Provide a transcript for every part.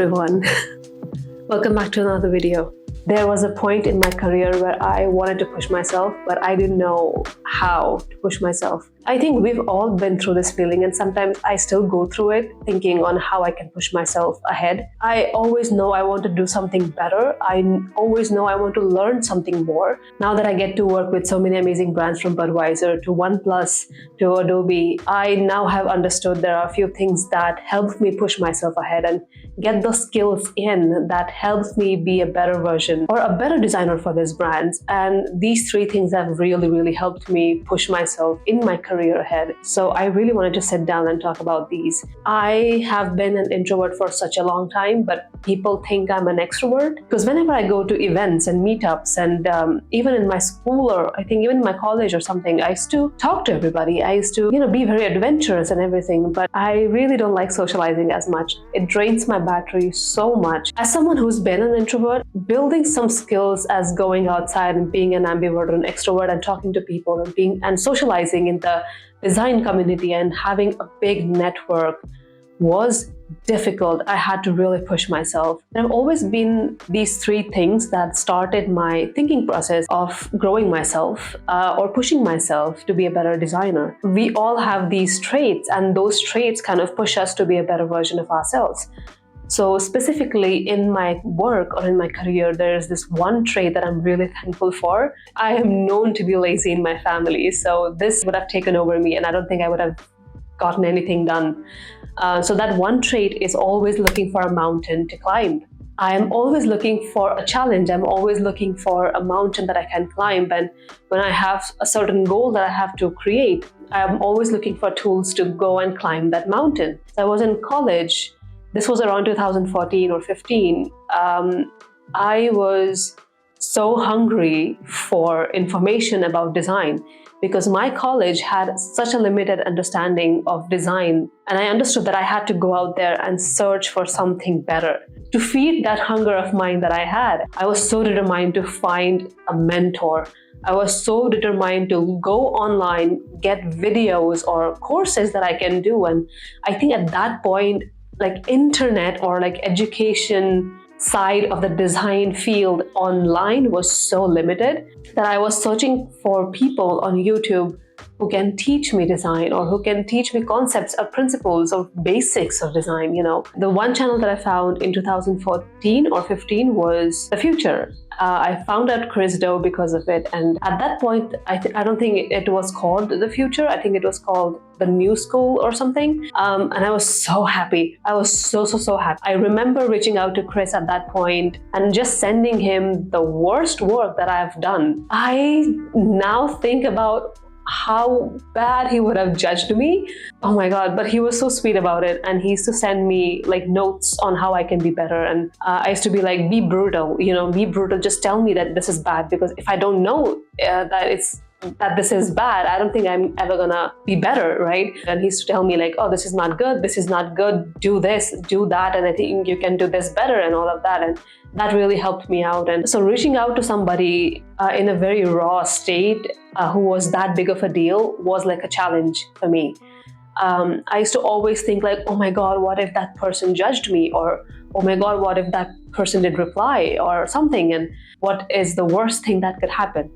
everyone. Welcome back to another video. There was a point in my career where I wanted to push myself, but I didn't know how to push myself. I think we've all been through this feeling, and sometimes I still go through it thinking on how I can push myself ahead. I always know I want to do something better. I always know I want to learn something more. Now that I get to work with so many amazing brands, from Budweiser to OnePlus to Adobe, I now have understood there are a few things that help me push myself ahead and get the skills in that helps me be a better version or a better designer for these brands. And these three things have really helped me push myself in my career ahead. So I really wanted to sit down and talk about these. I have been an introvert for such a long time, but people think I'm an extrovert because whenever I go to events and meetups and even in my school, or I think even in my college or something, I used to talk to everybody. I used to, be very adventurous and everything, but I really don't like socializing as much. It drains my battery so much. As someone who's been an introvert, building some skills as going outside and being an ambivert or an extrovert and talking to people and socializing in the design community and having a big network was difficult. I had to really push myself. There have always been these three things that started my thinking process of growing myself or pushing myself to be a better designer. We all have these traits, and those traits kind of push us to be a better version of ourselves. So specifically in my work or in my career, there is this one trait that I'm really thankful for. I am known to be lazy in my family, so this would have taken over me and I don't think I would have gotten anything done. So that one trait is always looking for a mountain to climb. I am always looking for a challenge. I'm always looking for a mountain that I can climb. And when I have a certain goal that I have to create, I'm always looking for tools to go and climb that mountain. So I was in college. This was around 2014 or 15. I was so hungry for information about design because my college had such a limited understanding of design, and I understood that I had to go out there and search for something better. To feed that hunger of mine that I had, I was so determined to find a mentor. I was so determined to go online, get videos or courses that I can do. And I think at that point, like internet or like education side of the design field online was so limited that I was searching for people on YouTube who can teach me design or who can teach me concepts or principles or basics of design. The one channel that I found in 2014 or 15 was The Future. I found out Chris Do because of it, and at that point I don't think it was called The Future. I think it was called The New School or something, and I was so happy. I was so happy. I remember reaching out to Chris at that point and just sending him the worst work that I've done. I now think about how bad he would have judged me. Oh my God, but he was so sweet about it, and he used to send me like notes on how I can be better. And I used to be like, be brutal, be brutal, just tell me that this is bad, because if I don't know that this is bad, I don't think I'm ever gonna be better, right? And he used to tell me like, oh, this is not good, do this, do that, and I think you can do this better and all of that. And that really helped me out. And so reaching out to somebody in a very raw state who was that big of a deal was like a challenge for me. I used to always think like, oh my God, what if that person judged me? Or, oh my God, what if that person did reply or something? And what is the worst thing that could happen?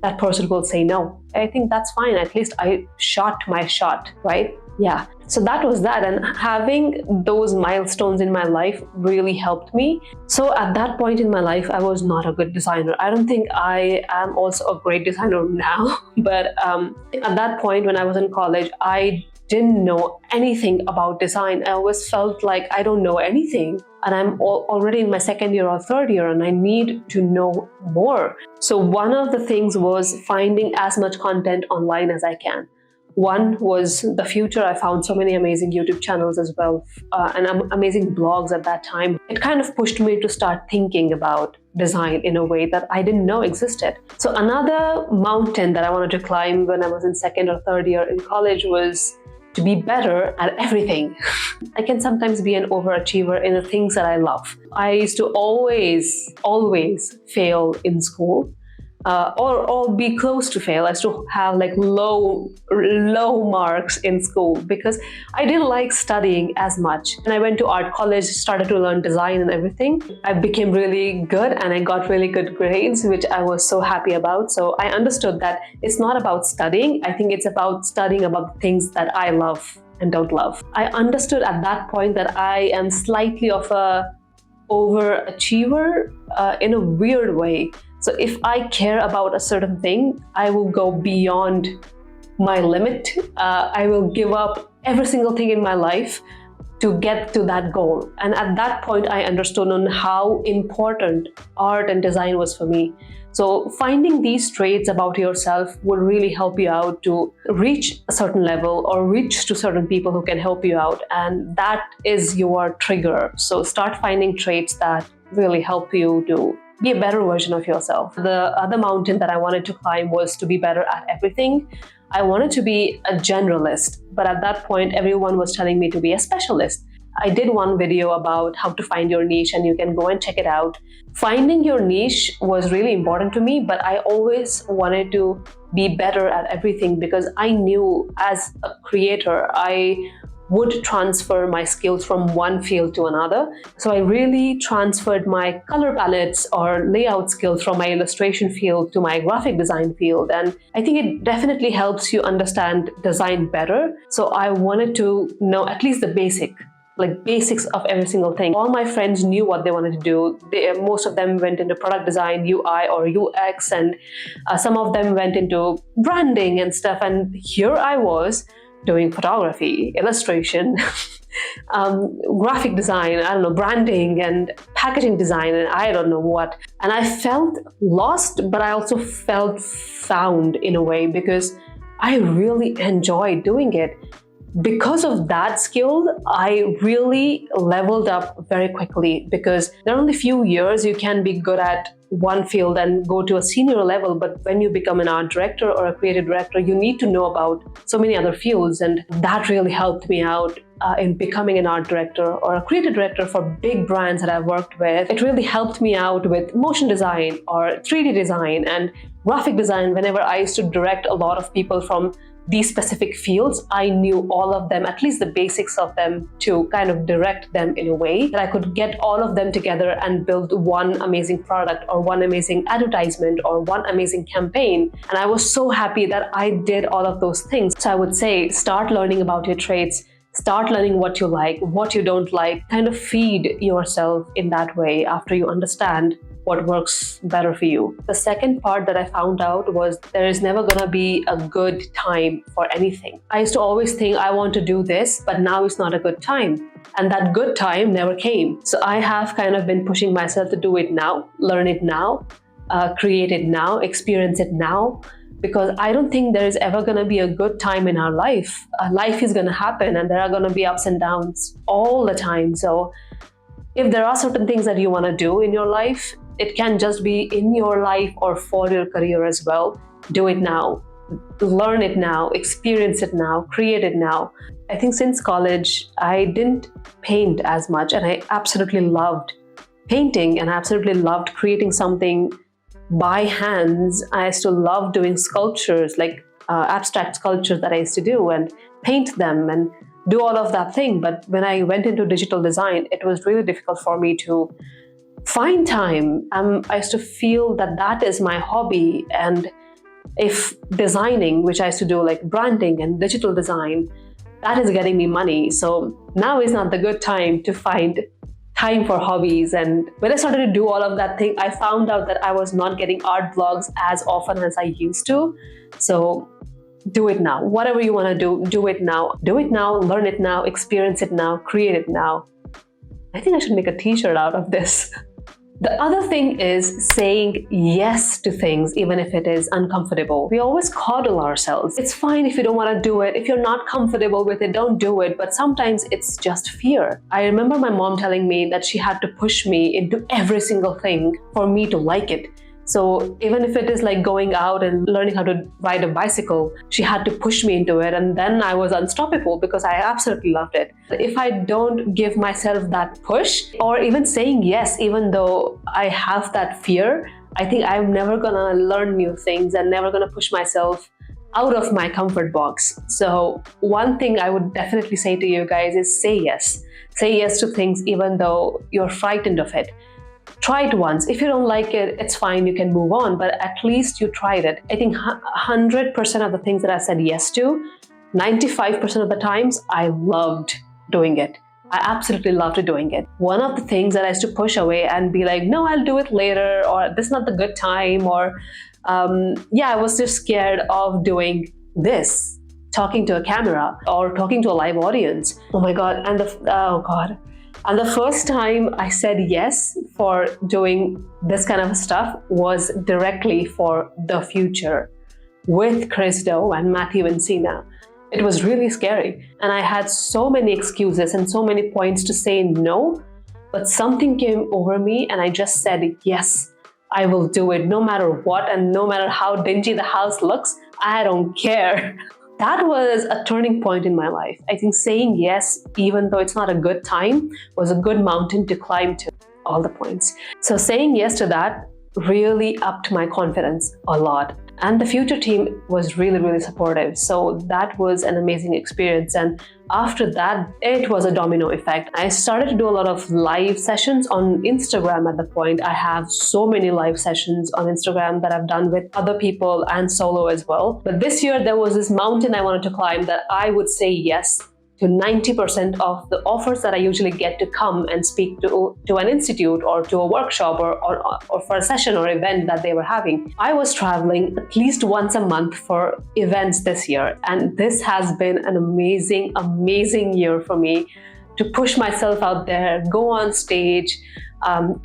That person will say no. I think that's fine. At least I shot my shot, right? Yeah. So that was that. And having those milestones in my life really helped me. So at that point in my life, I was not a good designer. I don't think I am also a great designer now. But at that point when I was in college, I didn't know anything about design. I always felt like I don't know anything. And I'm already in my second year or third year, and I need to know more. So one of the things was finding as much content online as I can. One was The Future. I found so many amazing YouTube channels as well, and amazing blogs at that time. It kind of pushed me to start thinking about design in a way that I didn't know existed. So another mountain that I wanted to climb when I was in second or third year in college was to be better at everything. I can sometimes be an overachiever in the things that I love. I used to always fail in school. or be close to fail. I used to have like low marks in school because I didn't like studying as much. And I went to art college, started to learn design and everything. I became really good and I got really good grades, which I was so happy about. So I understood that it's not about studying. I think it's about studying about things that I love and don't love. I understood at that point that I am slightly of a overachiever in a weird way. So if I care about a certain thing, I will go beyond my limit. I will give up every single thing in my life to get to that goal. And at that point, I understood on how important art and design was for me. So finding these traits about yourself will really help you out to reach a certain level or reach to certain people who can help you out. And that is your trigger. So start finding traits that really help you to be a better version of yourself. The other mountain that I wanted to climb was to be better at everything. I wanted to be a generalist, but at that point, everyone was telling me to be a specialist. I did one video about how to find your niche, and you can go and check it out. Finding your niche was really important to me, but I always wanted to be better at everything because I knew as a creator, I would transfer my skills from one field to another. So I really transferred my color palettes or layout skills from my illustration field to my graphic design field. And I think it definitely helps you understand design better. So I wanted to know at least the basics of every single thing. All my friends knew what they wanted to do. Most of them went into product design, UI or UX, and some of them went into branding and stuff. And here I was doing photography, illustration, graphic design, I don't know, branding and packaging design, and I don't know what. And I felt lost, but I also felt found in a way because I really enjoyed doing it. Because of that skill, I really leveled up very quickly because there are only a few years you can be good at one field and go to a senior level. But when you become an art director or a creative director, you need to know about so many other fields. And that really helped me out in becoming an art director or a creative director for big brands that I've worked with. It really helped me out with motion design or 3D design and graphic design. Whenever I used to direct a lot of people from these specific fields, I knew all of them, at least the basics of them, to kind of direct them in a way that I could get all of them together and build one amazing product or one amazing advertisement or one amazing campaign. And I was so happy that I did all of those things. So I would say start learning about your traits, start learning what you like, what you don't like, kind of feed yourself in that way after you understand what works better for you. The second part that I found out was there is never gonna be a good time for anything. I used to always think I want to do this, but now it's not a good time. And that good time never came. So I have kind of been pushing myself to do it now, learn it now, create it now, experience it now, because I don't think there is ever gonna be a good time in our life. Life is gonna happen and there are gonna be ups and downs all the time. So if there are certain things that you wanna do in your life, it can just be in your life or for your career as well. Do it now, learn it now, experience it now, create it now. I think since college, I didn't paint as much and I absolutely loved painting and I absolutely loved creating something by hands. I used to love doing sculptures, like abstract sculptures that I used to do and paint them and do all of that thing. But when I went into digital design, it was really difficult for me to find time. I used to feel that that is my hobby, and if designing, which I used to do like branding and digital design, that is getting me money. So now is not the good time to find time for hobbies. And when I started to do all of that thing, I found out that I was not getting art blogs as often as I used to. So do it now. Whatever you want to do, do it now. Do it now, learn it now, experience it now, create it now. I think I should make a t-shirt out of this. The other thing is saying yes to things, even if it is uncomfortable. We always coddle ourselves. It's fine if you don't want to do it. If you're not comfortable with it, don't do it. But sometimes it's just fear. I remember my mom telling me that she had to push me into every single thing for me to like it. So even if it is like going out and learning how to ride a bicycle, she had to push me into it, and then I was unstoppable because I absolutely loved it. If I don't give myself that push, or even saying yes, even though I have that fear, I think I'm never gonna learn new things and never gonna push myself out of my comfort box. So one thing I would definitely say to you guys is say yes. Say yes to things even though you're frightened of it. Try it once. If you don't like it, it's fine, you can move on, but at least you tried it. I think 100% of the things that I said yes to, 95% of the times, I loved doing it. I absolutely loved doing it. One of the things that I used to push away and be like, no, I'll do it later, or this is not the good time, or I was just scared of doing this, talking to a camera or talking to a live audience. Oh my God. And the first time I said yes for doing this kind of stuff was directly for The Future with Chris Do and Matthew and Sina. It was really scary. And I had so many excuses and so many points to say no, but something came over me and I just said, yes, I will do it no matter what, and no matter how dingy the house looks, I don't care. That was a turning point in my life. I think saying yes, even though it's not a good time, was a good mountain to climb to, all the points. So saying yes to that really upped my confidence a lot. And the Future team was really, really supportive. So that was an amazing experience. And after that, it was a domino effect. I started to do a lot of live sessions on Instagram at the point. I have so many live sessions on Instagram that I've done with other people and solo as well. But this year, there was this mountain I wanted to climb that I would say yes to 90% of the offers that I usually get to come and speak to an institute or to a workshop or for a session or event that they were having. I was traveling at least once a month for events this year. And this has been an amazing, amazing year for me to push myself out there, go on stage,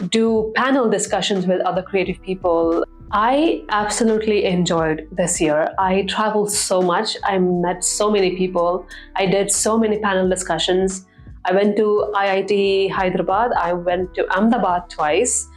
do panel discussions with other creative people. I absolutely enjoyed this year. I traveled so much. I met so many people. I did so many panel discussions. I went to IIT Hyderabad. I went to Ahmedabad twice,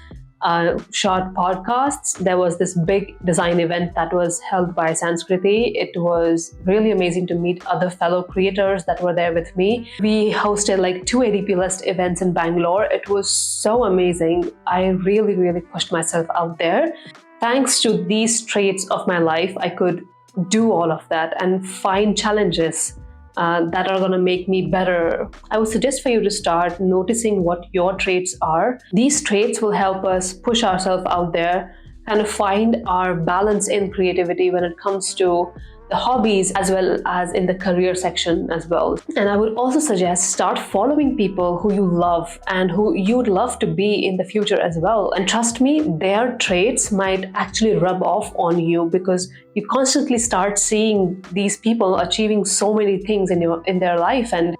shot podcasts. There was this big design event that was held by Sanskriti. It was really amazing to meet other fellow creators that were there with me. We hosted like 2 ADP List events in Bangalore. It was so amazing. I really, really pushed myself out there. Thanks to these traits of my life, I could do all of that and find challenges that are going to make me better. I would suggest for you to start noticing what your traits are. These traits will help us push ourselves out there, kind of find our balance in creativity when it comes to the hobbies as well as in the career section as well. And I would also suggest start following people who you love and who you'd love to be in the future as well. And trust me, their traits might actually rub off on you because you constantly start seeing these people achieving so many things in their life, and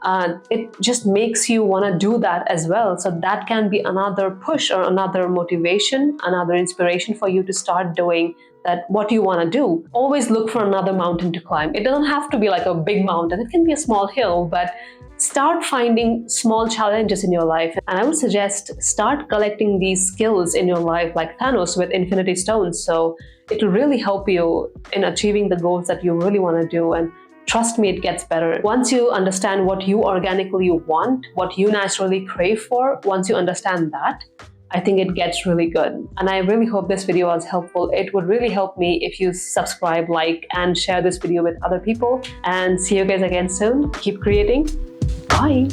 it just makes you want to do that as well. So that can be another push or another motivation, another inspiration for you to start doing that what you want to do. Always look for another mountain to climb. It doesn't have to be like a big mountain. It can be a small hill, but start finding small challenges in your life. And I would suggest start collecting these skills in your life like Thanos with Infinity Stones. So it will really help you in achieving the goals that you really want to do. And trust me, it gets better. Once you understand what you organically want, what you naturally crave for, once you understand that, I think it gets really good. And I really hope this video was helpful. It would really help me if you subscribe, like, and share this video with other people. And see you guys again soon. Keep creating. Bye.